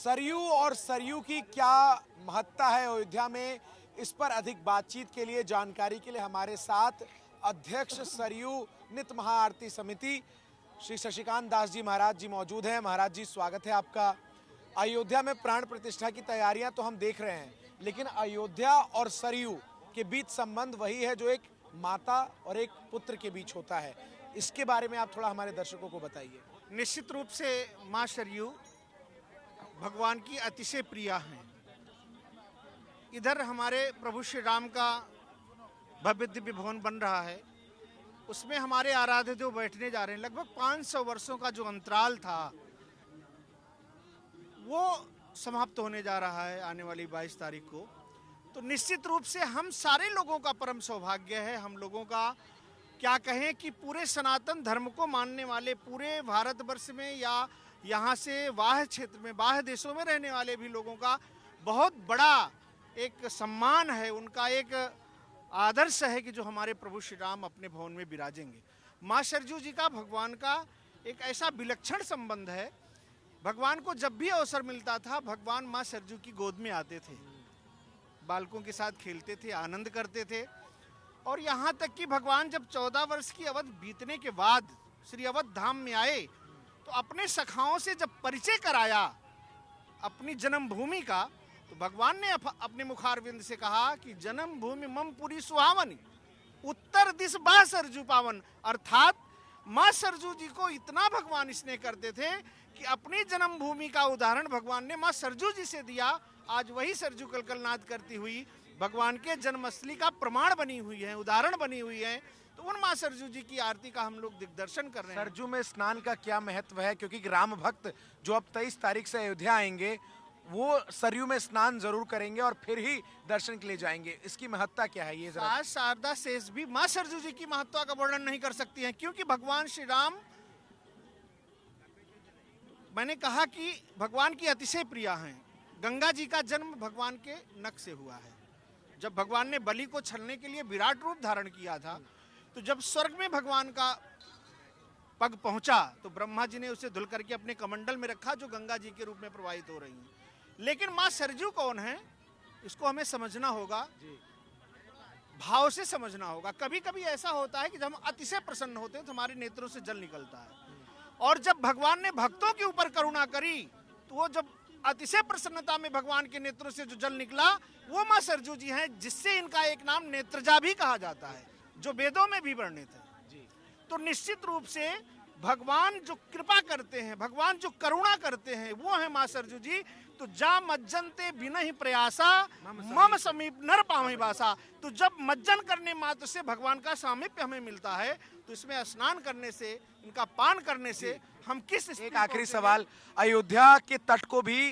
सरयू और सरयू की क्या महत्ता है अयोध्या में, इस पर अधिक बातचीत के लिए, जानकारी के लिए हमारे साथ अध्यक्ष सरयू नित महाआरती समिति श्री शशिकांत दास जी महाराज जी मौजूद हैं। महाराज जी, स्वागत है आपका। अयोध्या में प्राण प्रतिष्ठा की तैयारियां तो हम देख रहे हैं, लेकिन अयोध्या और सरयू के बीच संबंध वही है जो एक माता और एक पुत्र के बीच होता है। इसके बारे में आप थोड़ा हमारे दर्शकों को बताइए। निश्चित रूप से माँ सरयू भगवान की अतिशय प्रिया हैं। इधर हमारे प्रभु श्री राम का भव्य दिव्य भवन बन रहा है, उसमें हमारे आराध्य देव बैठने जा रहे हैं। लगभग 500 वर्षों का जो अंतराल था वो समाप्त होने जा रहा है आने वाली 22 तारीख को। तो निश्चित रूप से हम सारे लोगों का परम सौभाग्य है, हम लोगों का क्या कहें कि पूरे सनातन धर्म को मानने वाले पूरे भारतवर्ष में या यहाँ से बाह्य क्षेत्र में, बाह्य देशों में रहने वाले भी लोगों का बहुत बड़ा एक सम्मान है, उनका एक आदर्श है कि जो हमारे प्रभु श्री राम अपने भवन में विराजेंगे। माँ सरयू जी का भगवान का एक ऐसा विलक्षण संबंध है। भगवान को जब भी अवसर मिलता था, भगवान माँ सरयू की गोद में आते थे, बालकों के साथ खेलते थे, आनंद करते थे। और यहाँ तक कि भगवान जब 14 वर्ष की अवधि बीतने के बाद श्री अवध धाम में आए तो अपने सखाओं से जब परिचय कराया अपनी जन्मभूमि का, तो भगवान ने अपने मुखारविंद से कहा कि जन्मभूमि मम पुरी सुहावनी, उत्तर दिश बा सरजू पावन। अर्थात माँ सरजू जी को इतना भगवान स्नेह करते थे कि अपनी जन्मभूमि का उदाहरण भगवान ने माँ सरजू जी से दिया। आज वही सरजू कलकलनाद करती हुई भगवान के जन्मस्थली का प्रमाण बनी हुई है, उदाहरण बनी हुई है। तो उन माँ सरजू जी की आरती का हम लोग दिग्दर्शन कर रहे हैं। सरजू में स्नान का क्या महत्व है, क्योंकि राम भक्त जो अब 23 तारीख से अयोध्या आएंगे वो सरयू में स्नान जरूर करेंगे और फिर ही दर्शन के लिए जाएंगे। इसकी महत्ता क्या है ये जरा? आज शारदा शेष भी माँ सरजू जी की महत्ता का वर्णन नहीं कर सकती हैं, क्योंकि भगवान श्री राम, मैंने कहा कि भगवान की अतिशय प्रिया हैं। गंगा जी का जन्म भगवान के नख से हुआ है। जब भगवान ने बलि को छलने के लिए विराट रूप धारण किया था, तो जब स्वर्ग में भगवान का पग पहुंचा तो ब्रह्मा जी ने उसे धुल करके अपने कमंडल में रखा, जो गंगा जी के रूप में प्रवाहित हो रही हैं। लेकिन माँ सरजू कौन है, इसको हमें समझना होगा, भाव से समझना होगा। कभी कभी ऐसा होता है कि जब हम अतिशय प्रसन्न होते हैं तो हमारे नेत्रों से जल निकलता है, और जब भगवान ने भक्तों के ऊपर करुणा करी तो वो जब अतिशय प्रसन्नता में भगवान के नेत्रों से जो जल निकला वो माँ सरजू जी हैं, जिससे इनका एक नाम नेत्रजा भी कहा जाता है, जो वेदों में भी वर्णित है। तो निश्चित रूप से भगवान जो कृपा करते हैं, भगवान जो करुणा करते हैं, वो है माँ सरजू जी। तो जा मज्जनते बिना ही प्रयासा मम समीप नर पावहि बासा। तो जब मज्जन करने मात्र से भगवान का सामीप्य हमें मिलता है, तो इसमें स्नान करने से, इनका पान करने से हम किस। एक आखिरी सवाल, अयोध्या के तट को भी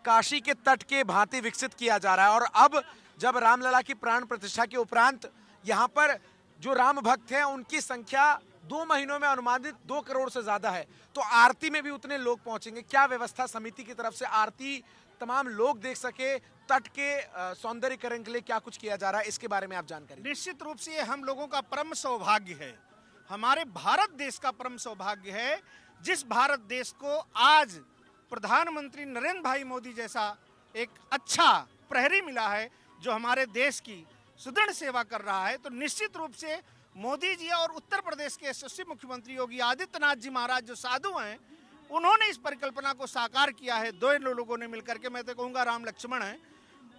काशी के तट के भांति विकसित किया जा रहा है, और अब जब रामलला की प्राण प्रतिष्ठा के उपरांत यहाँ पर जो राम भक्त हैं उनकी संख्या 2 महीनों में अनुमानित 2 करोड़ से ज्यादा है, तो आरती में भी उतने लोग पहुंचेंगे। क्या व्यवस्था समिति की तरफ से आरती तमाम लोग देख सके, तट के सौंदर्यीकरण के लिए क्या कुछ किया जा रहा है, इसके बारे में आप जानकारी? निश्चित रूप से हम लोगों का परम सौभाग्य है, हमारे भारत देश का परम सौभाग्य है, जिस भारत देश को आज प्रधानमंत्री नरेंद्र भाई मोदी जैसा एक अच्छा प्रहरी मिला है, जो हमारे देश की सुदृढ़ सेवा कर रहा है। तो निश्चित रूप से मोदी जी और उत्तर प्रदेश के यशस्वी मुख्यमंत्री योगी आदित्यनाथ जी महाराज जो साधु हैं, उन्होंने इस परिकल्पना को साकार किया है। 2 लोगों ने मिलकर के, मैं तो कहूँगा राम लक्ष्मण है।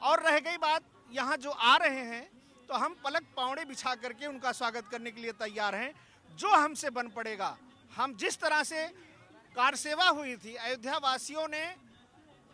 और रह गई बात, यहाँ जो आ रहे हैं तो हम पलक पावड़े बिछा करके उनका स्वागत करने के लिए तैयार हैं। जो हमसे बन पड़ेगा, हम जिस तरह से कार सेवा हुई थी, अयोध्या वासियों ने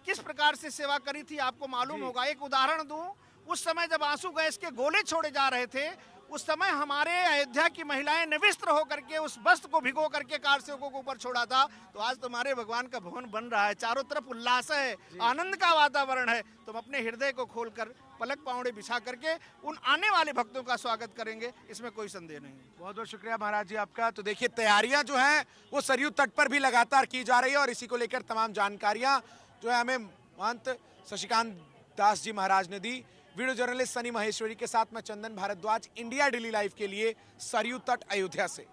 किस प्रकार से सेवा करी थी आपको मालूम होगा। एक उदाहरण दूं, उस समय जब आंसू गैस के गोले छोड़े जा रहे थे, उस समय हमारे अयोध्या की महिलाएं निविस्त्र होकर के उस वस्त्र को भिगो करके कार सेवकों को ऊपर छोड़ा था। तो आज तुम्हारे भगवान का भवन बन रहा है, चारों तरफ उल्लास है, आनंद का वातावरण है। तुम अपने हृदय को खोलकर पलक पावड़े बिछा करके उन आने वाले भक्तों का स्वागत करेंगे, इसमें कोई संदेह नहीं। बहुत बहुत शुक्रिया महाराज जी आपका। तो देखिए, तैयारियां जो हैं वो सरयू तट पर भी लगातार की जा रही है, और इसी को लेकर तमाम जानकारियां जो है हमें महंत शशिकांत दास जी महाराज ने दी। वीडियो जर्नलिस्ट सनी महेश्वरी के साथ मैं चंदन भारद्वाज, इंडिया डेली लाइव के लिए सरयू तट अयोध्या से।